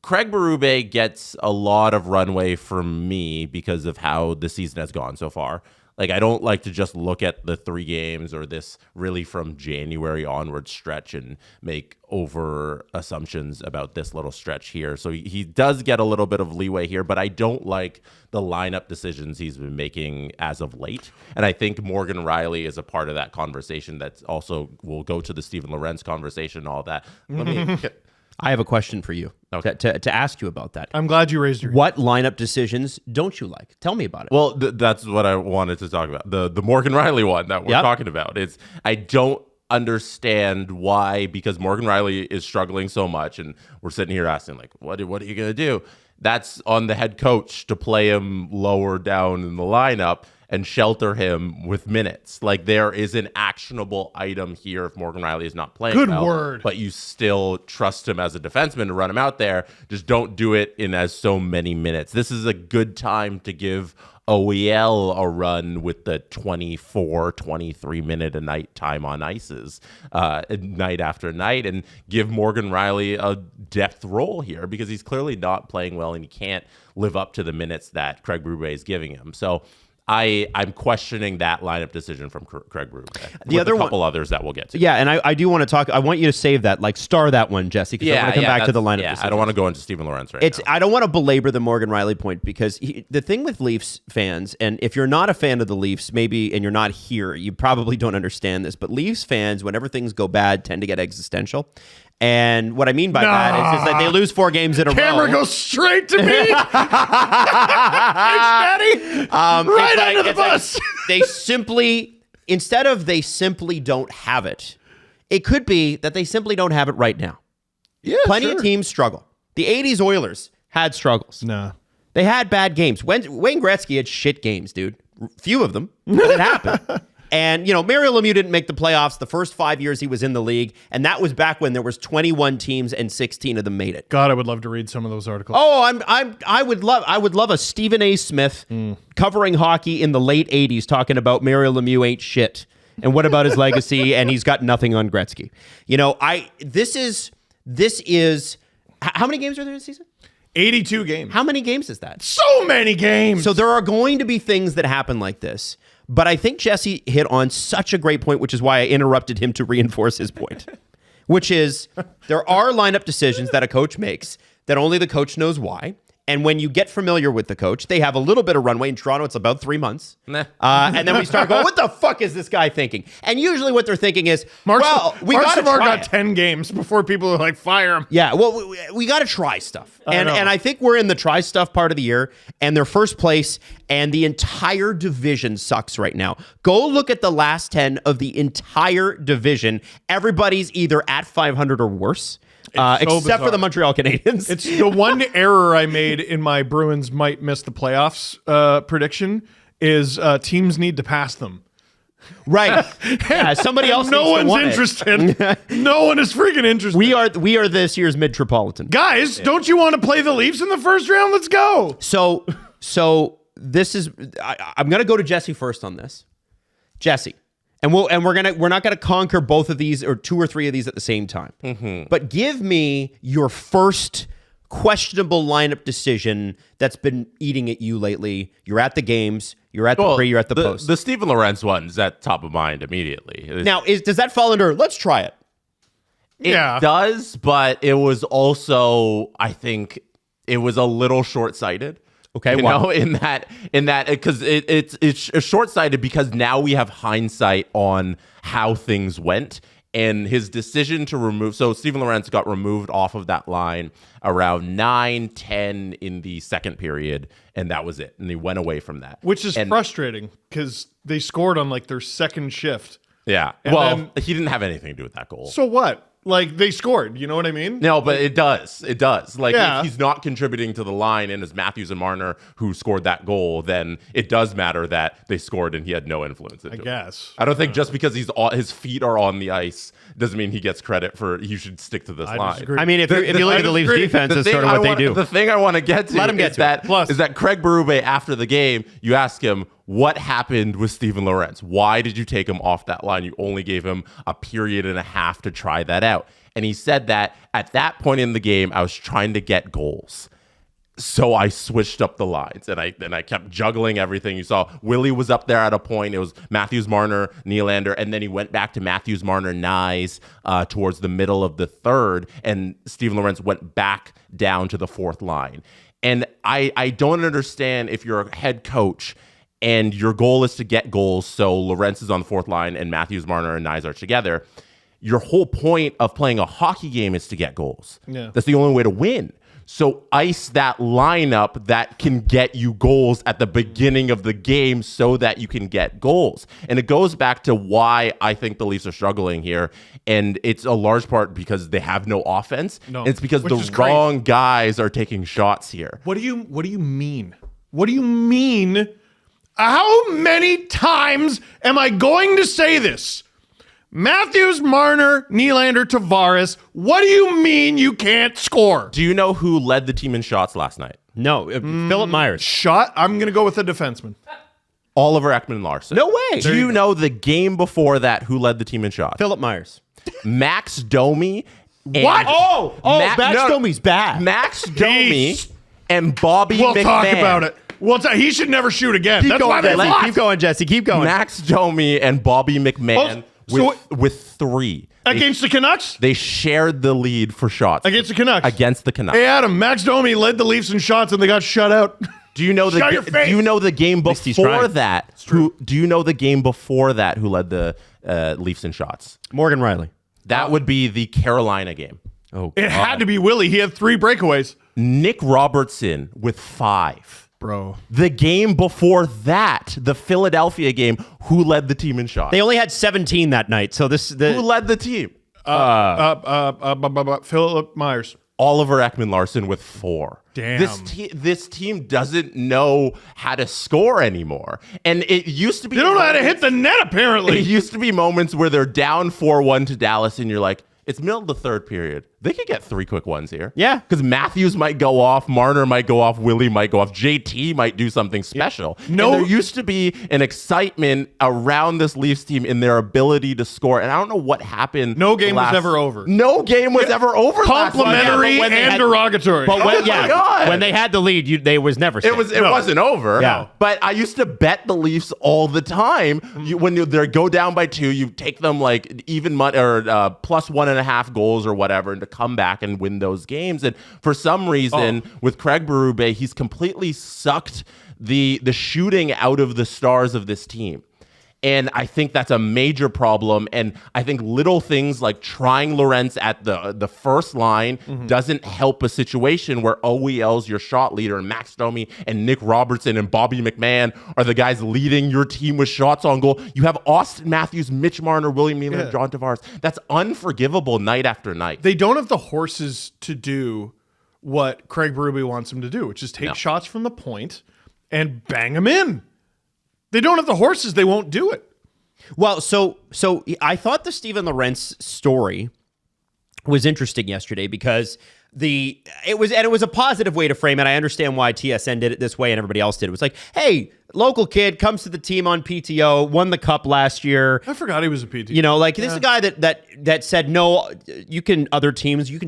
Craig Berube gets a lot of runway from me because of how the season has gone so far. Like, I don't like to just look at the 3 games or this really from January onward stretch and make over assumptions about this little stretch here. So he does get a little bit of leeway here, but I don't like the lineup decisions he's been making as of late. And I think Morgan Riley is a part of that conversation that also will go to the Steven Lorentz conversation and all that. I have a question for you to ask you about that. I'm glad you raised your hand. What lineup decisions don't you like? Tell me about it. Well, that's what I wanted to talk about. The Morgan Riley one that we're talking about. I don't understand why, because Morgan Riley is struggling so much, and we're sitting here asking, like, what are you going to do? That's on the head coach to play him lower down in the lineup and shelter him with minutes. Like, there is an actionable item here if Morgan Riley is not playing well, but you still trust him as a defenseman to run him out there. Just don't do it in as so many minutes. This is a good time to give OEL a run with the 24, 23 minute a night time on ices night after night, and give Morgan Riley a depth role here because he's clearly not playing well and he can't live up to the minutes that Craig Berube is giving him. So I'm questioning that lineup decision from Craig Berube. The other a couple others that we'll get to. Yeah, and I do want to talk. I want you to save that, like star that one, Jesse, because I want to come back to the lineup decisions. I don't want to go into Steven Lorentz right now. I don't want to belabor the Morgan Riley point because the thing with Leafs fans, and if you're not a fan of the Leafs, maybe, and you're not here, you probably don't understand this, but Leafs fans, whenever things go bad, tend to get existential. And what I mean by that is that they lose 4 games in a row. Camera goes straight to me. Thanks, Maddie. Right under the bus. They simply don't have it. It could be that they simply don't have it right now. Yeah, Plenty of teams struggle. The 80s Oilers had struggles. No. They had bad games. Wayne Gretzky had shit games, dude. Few of them, but it happened. And, Mario Lemieux didn't make the playoffs the first 5 years he was in the league, and that was back when there was 21 teams and 16 of them made it. God, I would love to read some of those articles. Oh, I would love a Stephen A. Smith covering hockey in the late 80s talking about Mario Lemieux ain't shit. And what about his legacy? And he's got nothing on Gretzky. This is how many games are there this season? 82 games. How many games is that? So many games. So there are going to be things that happen like this. But I think Jesse hit on such a great point, which is why I interrupted him to reinforce his point, which is there are lineup decisions that a coach makes that only the coach knows why. And when you get familiar with the coach, they have a little bit of runway. In Toronto, it's about 3 months. And then we start going, what the fuck is this guy thinking? And usually what they're thinking is, we got to try got 10 games before people are like, fire him. Yeah, well, we got to try stuff. And I think we're in the try stuff part of the year, and they're first place, and the entire division sucks right now. Go look at the last 10 of the entire division. Everybody's either at 500 or worse. Except for the Montreal Canadiens. It's the one error I made in my Bruins might miss the playoffs prediction is teams need to pass them. Right. Yeah, somebody else. No one's interested. No one is freaking interested. We are this year's Metropolitan. Guys, don't you want to play the Leafs in the first round? Let's go. So this is I'm going to go to Jesse first on this. Jesse. And we're not gonna conquer both of these or 2 or 3 of these at the same time. Mm-hmm. But give me your first questionable lineup decision that's been eating at you lately. You're at the games. You're at the pre. You're at the post. The Steven Lorentz one's at top of mind immediately. Now, does that fall under? Let's try it. It does, but it was also, I think, it was a little short-sighted. Okay, in that, because it's short-sighted because now we have hindsight on how things went, and his decision to remove. So Steven Lorentz got removed off of that line around 9-10 in the second period, and that was it. And he went away from that, which is frustrating because they scored on like their second shift. Yeah, and he didn't have anything to do with that goal. So what? Like, they scored, you know what I mean? No, but it does. It does. Like, if he's not contributing to the line, and it's Matthews and Marner who scored that goal, then it does matter that they scored and he had no influence into it. I guess. I don't think just because his feet are on the ice doesn't mean he gets credit for you should stick to this line. I mean, if you look at the Leafs defense, it's sort of what they do. The thing I want to get to is that Craig Berube, after the game, you ask him, what happened with Steven Lorentz? Why did you take him off that line? You only gave him a period and a half to try that out. And he said that at that point in the game, I was trying to get goals. So I switched up the lines and I kept juggling everything. You saw Willie was up there at a point. It was Matthews, Marner, Nylander, and then he went back to Matthews, Marner, Nyes towards the middle of the third, and Steven Lorentz went back down to the fourth line. And I don't understand if you're a head coach and your goal is to get goals, so Lorentz is on the fourth line and Matthews, Marner, and Nyes are together. Your whole point of playing a hockey game is to get goals. Yeah. That's the only way to win. So ice that lineup that can get you goals at the beginning of the game so that you can get goals. And it goes back to why I think the Leafs are struggling here. And it's a large part because they have no offense. No, it's because which the is crazy. wrong guys are taking shots here. What do you mean? What do you mean? How many times am I going to say this? Matthews, Marner, Nylander, Tavares. What do you mean you can't score? Do you know who led the team in shots last night? No, Philip Myers. Shot. I'm going to go with a defenseman. Oliver Ekman-Larsson. No way. Do you know the game before that who led the team in shots? Philip Myers. Max Domi. And What? Max Domi's bad. Max Domi and Bobby We'll McMahon. talk about it. He should never shoot again. Keep That's going, why they Jesse. lost. Keep going, Jesse. Keep going. Max Domi and Bobby McMahon with three. Against the Canucks? They shared the lead for shots. Against the Canucks? Against the Canucks. Hey, Adam, Max Domi led the Leafs in shots and they got shut out. Do you know Shut your the face. Do you know the game least he's before trying. that? Do you know the game before that who led the Leafs in shots? Morgan Riley. That would be the Carolina game. Oh, It had to be Willie. He had 3 breakaways. Nick Robertson with 5. Bro. The game before that, the Philadelphia game, who led the team in shots? They only had 17 that night, so Who led the team? Philip Myers. Oliver Ekman-Larsson with 4. Damn. This team doesn't know how to score anymore. And it used to be... They don't know how to hit the net, apparently. It used to be moments where they're down 4-1 to Dallas and you're like, it's middle of the third period. They could get 3 quick ones here. Yeah. Because Matthews might go off, Marner might go off, Willie might go off, JT might do something special. No. And there used to be an excitement around this Leafs team in their ability to score. And I don't know what happened. No game was ever over. No game was ever over. Complimentary when they and had- derogatory. But Oh my God. when they had the lead, they was never. It wasn't over. Yeah. But I used to bet the Leafs all the time. When they go down by 2, you take them like even money or plus 1.5 goals or whatever, and to come back and win those games. And for some reason, with Craig Berube, he's completely sucked the shooting out of the stars of this team. And I think that's a major problem. And I think little things like trying Lorentz at the first line doesn't help a situation where OEL's your shot leader and Max Domi and Nick Robertson and Bobby McMahon are the guys leading your team with shots on goal. You have Austin Matthews, Mitch Marner, William Nylander, John Tavares. That's unforgivable night after night. They don't have the horses to do what Craig Berube wants them to do, which is take shots from the point and bang them in. They don't have the horses. They won't do it. Well, so I thought the Steven Lorentz story was interesting yesterday because it was a positive way to frame it. I understand why TSN did it this way and everybody else did. It was like, hey, local kid comes to the team on PTO, won the cup last year. I forgot he was a PT. You know, like this is a guy that said, no, you can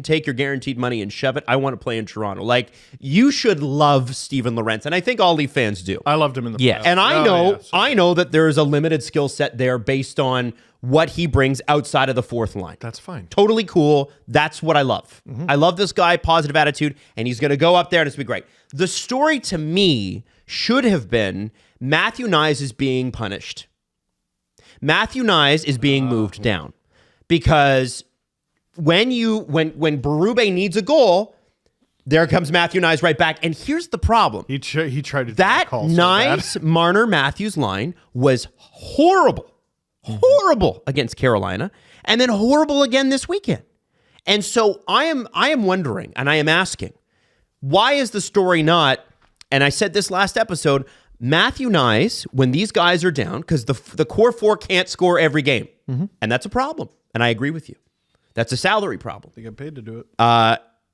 take your guaranteed money and shove it. I want to play in Toronto. Like, you should love Steven Lorentz. And I think all Leaf fans do. I loved him in the past. And I know that there is a limited skill set there based on what he brings outside of the fourth line. That's fine. Totally cool. That's what I love. I love this guy, positive attitude, and he's going to go up there and it's going to be great. The story to me should have been Matthew Nyes is being punished. Matthew Nyes is being moved down because when Berube needs a goal, there comes Matthew Nyes right back. And here's the problem. He tried to That call so bad. Nyes, Marner, Matthews line was horrible. Horrible against Carolina, and then horrible again this weekend. And so I am wondering, and I am asking, why is the story not, and I said this last episode, Matthew Nyes, when these guys are down, because the core 4 can't score every game, and that's a problem, and I agree with you. That's a salary problem. They get paid to do it.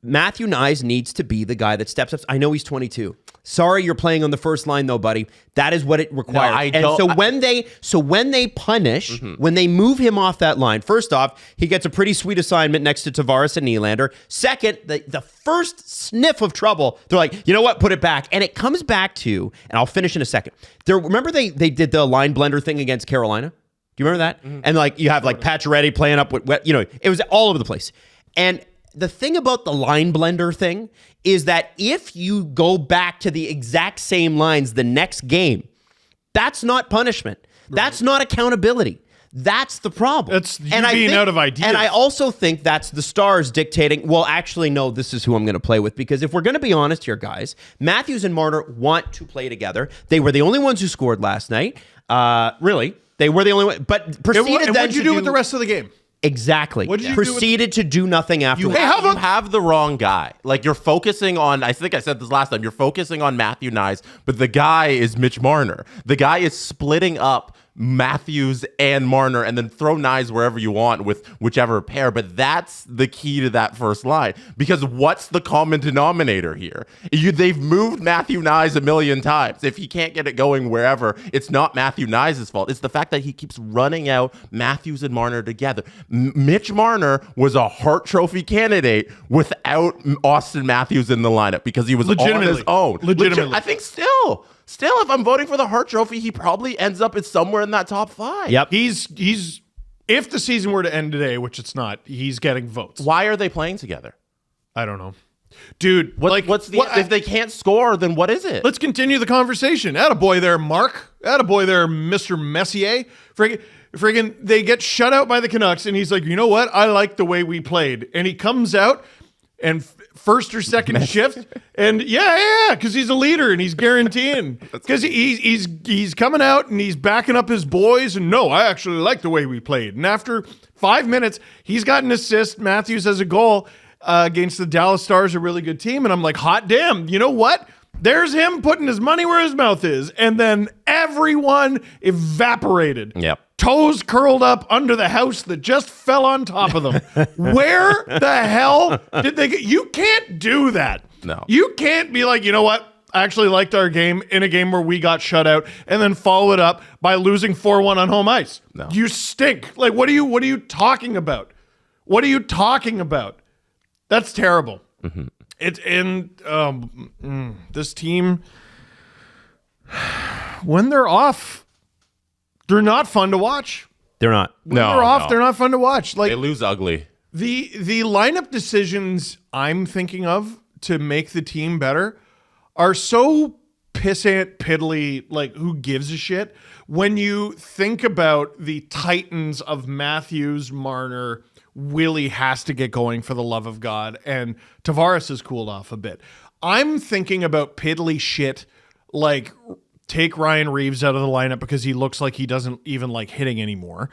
Matthew Nyes needs to be the guy that steps up. I know he's 22. Sorry, you're playing on the first line though, buddy. That is what it requires. When they punish, when they move him off that line, first off, he gets a pretty sweet assignment next to Tavares and Nylander. Second, the first sniff of trouble, they're like, you know what, put it back. And it comes back to, and I'll finish in a second. Remember they did the line blender thing against Carolina? Do you remember that? And like you have like Pacioretty playing up with, it was all over the place. And the thing about the line blender thing is that if you go back to the exact same lines the next game, that's not punishment. Right. That's not accountability. That's the problem. That's being out of ideas. And I also think that's the Stars dictating, well, actually, no, this is who I'm going to play with. Because if we're going to be honest here, guys, Matthews and Marner want to play together. They were the only ones who scored last night. Really. They were the only one. But proceeded then what'd you do with the rest of the game? Exactly. Proceeded to do nothing afterwards. You have the wrong guy. Like, you're focusing on, I think I said this last time, you're focusing on Matthew Nyes, but the guy is Mitch Marner. The guy is splitting up Matthews and Marner and then throw Nyes wherever you want with whichever pair. But that's the key to that first line, because what's the common denominator here? They've moved Matthew Nyes a million times. If he can't get it going wherever, it's not Matthew Nyes' fault. It's the fact that he keeps running out Matthews and Marner together. Mitch Marner was a Hart Trophy candidate without Austin Matthews in the lineup because he was on his own. I think still, if I'm voting for the Hart Trophy, he probably ends up somewhere in that top 5. Yep. He's if the season were to end today, which it's not, he's getting votes. Why are they playing together? I don't know. Dude, if they can't score, then what is it? Let's continue the conversation. Attaboy there, Mark. Attaboy there, Mr. Messier. Friggin' they get shut out by the Canucks, and he's like, you know what? I like the way we played. And he comes out and first or second shift, and because he's a leader and he's guaranteeing, because he's coming out and he's backing up his boys, and no, I actually like the way we played. And after 5 minutes, he's got an assist. Matthews has a goal against the Dallas Stars, a really good team, and I'm like, hot damn, you know what? There's him putting his money where his mouth is, and then everyone evaporated. Yep. Toes curled up under the house that just fell on top of them. Where the hell did they get? You can't do that. No. You can't be like, you know what? I actually liked our game in a game where we got shut out and then follow it up by losing 4-1 on home ice. No. You stink. Like, what are you talking about? What are you talking about? That's terrible. Mm-hmm. This team, when they're off, they're not fun to watch. They're not. When they're off, they're not fun to watch. Like, they lose ugly. The lineup decisions I'm thinking of to make the team better are so pissant, piddly, like, who gives a shit? When you think about the titans of Matthews, Marner, Willie has to get going for the love of God, and Tavares has cooled off a bit. I'm thinking about piddly shit like take Ryan Reeves out of the lineup because he looks like he doesn't even like hitting anymore.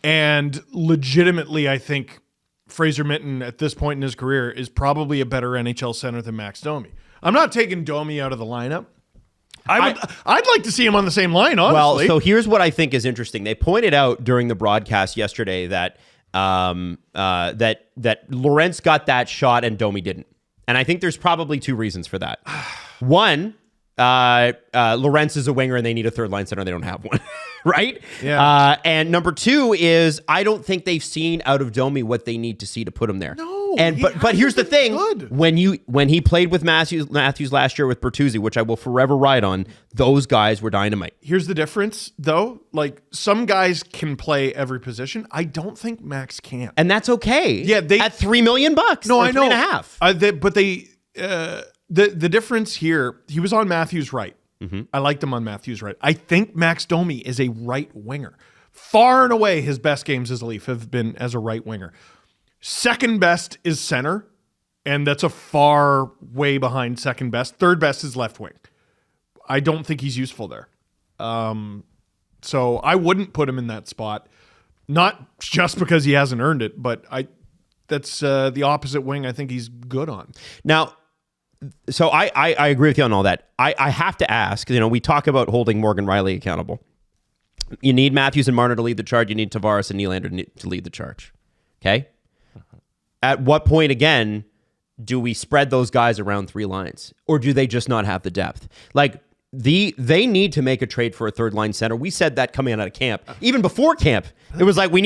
And legitimately, I think Fraser Minten at this point in his career is probably a better NHL center than Max Domi. I'm not taking Domi out of the lineup. I'd like to see him on the same line, honestly. Well, so here's what I think is interesting. They pointed out during the broadcast yesterday that that Lorentz got that shot and Domi didn't. And I think there's probably 2 reasons for that. One, Lorentz is a winger and they need a third line center. They don't have one, right? Yeah. And number 2 is I don't think they've seen out of Domi what they need to see to put him there. No. And but here's the thing: good. when he played with Matthews last year with Bertuzzi, which I will forever ride on, those guys were dynamite. Here's the difference, though. Like, some guys can play every position. I don't think Max can, and that's okay. Yeah, they at $3 million. No, I know. $3.5. The difference here, he was on Matthews' right. Mm-hmm. I liked him on Matthews' right. I think Max Domi is a right winger. Far and away, his best games as a Leaf have been as a right winger. Second best is center, and that's a far way behind second best. Third best is left wing. I don't think he's useful there. So I wouldn't put him in that spot, not just because he hasn't earned it, but that's the opposite wing I think he's good on. Now, so I agree with you on all that. I have to ask, we talk about holding Morgan Rielly accountable. You need Matthews and Marner to lead the charge. You need Tavares and Nylander to lead the charge. Okay? At what point, again, do we spread those guys around 3 lines, or do they just not have the depth? Like, they need to make a trade for a third line center. We said that coming out of camp. Even before camp, it was like, they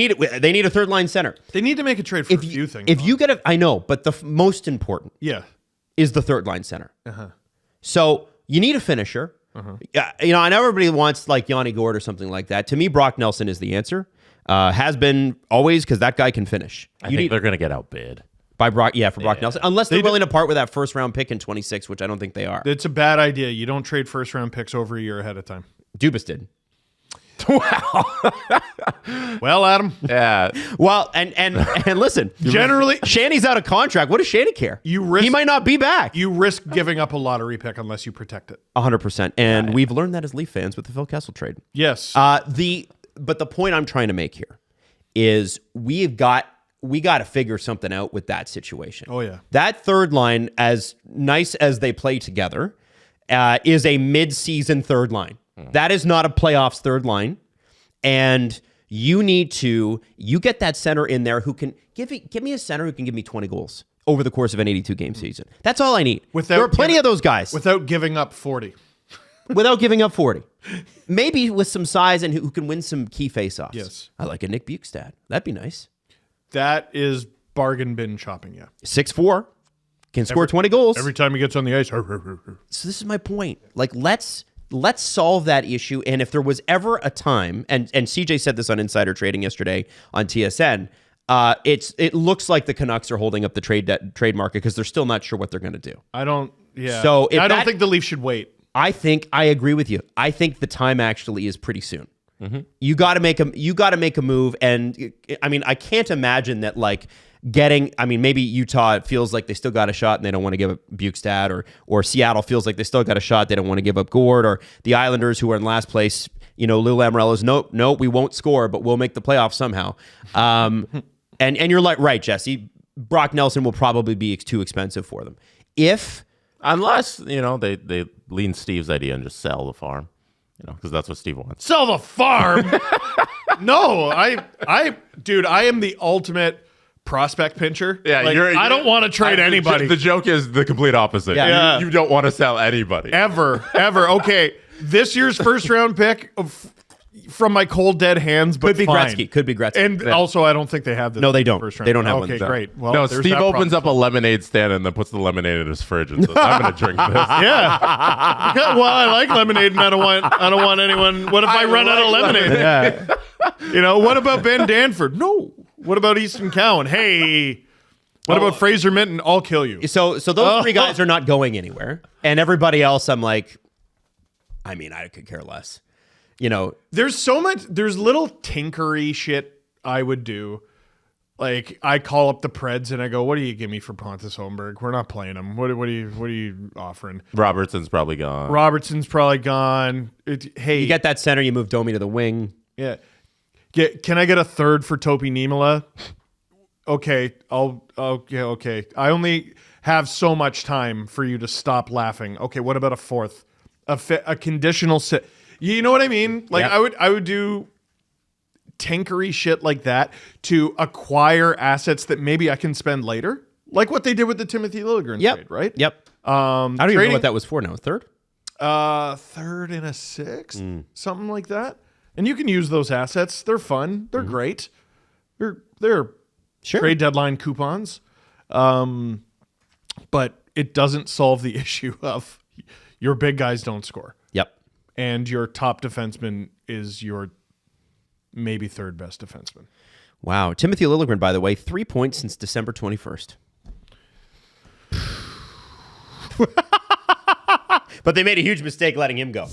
need a third line center. They need to make a trade for a few things. If you get I know, but the most important is the third line center. So you need a finisher. You know, and everybody wants like Yanni Gord or something like that. To me, Brock Nelson is the answer. Has been always, because that guy can finish. I think they're going to get outbid. By Brock, for Brock Nelson. Unless they're willing to part with that first-round pick in 26, which I don't think they are. It's a bad idea. You don't trade first-round picks over a year ahead of time. Dubas did. Wow. Well, Adam. Yeah. Well, and listen. Generally, Shanny's out of contract. What does Shanny care? He might not be back. You risk giving up a lottery pick unless you protect it. 100%. And we've learned that as Leaf fans with the Phil Kessel trade. Yes. But the point I'm trying to make here is we got to figure something out with that situation. Oh, yeah. That third line, as nice as they play together, is a mid-season third line. That is not a playoffs third line. And you get that center in there who can give me a center who can give me 20 goals over the course of an 82-game season. That's all I need. There are plenty of those guys. Without giving up 40. Without giving up 40. Maybe with some size and who can win some key faceoffs. Yes. I like a Nick Bukestad. That'd be nice. That is bargain bin shopping, 6'4", can score 20 goals. Every time he gets on the ice. So this is my point. Like, let's solve that issue. And if there was ever a time, and CJ said this on Insider Trading yesterday on TSN, it looks like the Canucks are holding up the trade market because they're still not sure what they're going to do. I don't think the Leafs should wait. I agree with you. I think the time actually is pretty soon. You got to make a move, and I mean, I can't imagine that like maybe Utah feels like they still got a shot and they don't want to give up Bukestad, or Seattle feels like they still got a shot, they don't want to give up Gord, or the Islanders who are in last place, Lou Lamoriello's no, we won't score, but we'll make the playoffs somehow. And you're like, right, Jesse, Brock Nelson will probably be too expensive for them. Unless, they lean Steve's idea and just sell the farm. Because that's what Steve wants. Sell the farm? No, dude, I am the ultimate prospect pincher. Yeah, I don't want to trade anybody. The joke is the complete opposite. Yeah. You don't want to sell anybody. Ever. Okay, this year's first round pick from my cold dead hands, but Could be Gretzky. And also, I don't think they have this. No, they don't. First round. They don't have okay, one. Great. Well, no, Steve opens up a lemonade stand and then puts the lemonade in his fridge and says, "I'm going to drink this." Yeah. Well, I like lemonade, and I don't want anyone. What if I run out of lemonade? Yeah. What about Ben Danford? No. What about Easton Cowan? Hey. What about Fraser Minton? I'll kill you. So those 3 guys are not going anywhere, and everybody else, I'm like, I could care less. There's little tinkery shit I would do. Like, I call up the Preds and I go, "What do you give me for Pontus Holmberg? We're not playing him. What are you offering?" Robertson's probably gone. Hey, you get that center, you move Domi to the wing. Yeah. Can I get a third for Topi Niemela? Okay, okay. I only have so much time for you to stop laughing. Okay, what about a fourth? A conditional sit. You know what I mean? Like, yep. I would do tinkery shit like that to acquire assets that maybe I can spend later, like what they did with the Timothy Liljegren trade, right? Yep. I don't even know what that was for now. Third and a sixth, something like that. And you can use those assets. They're fun. They're great. They're trade deadline coupons. But it doesn't solve the issue of your big guys don't score. Yep. And your top defenseman is your maybe third best defenseman. Wow. Timothy Liljegren, by the way, 3 points since December 21st. But they made a huge mistake letting him go.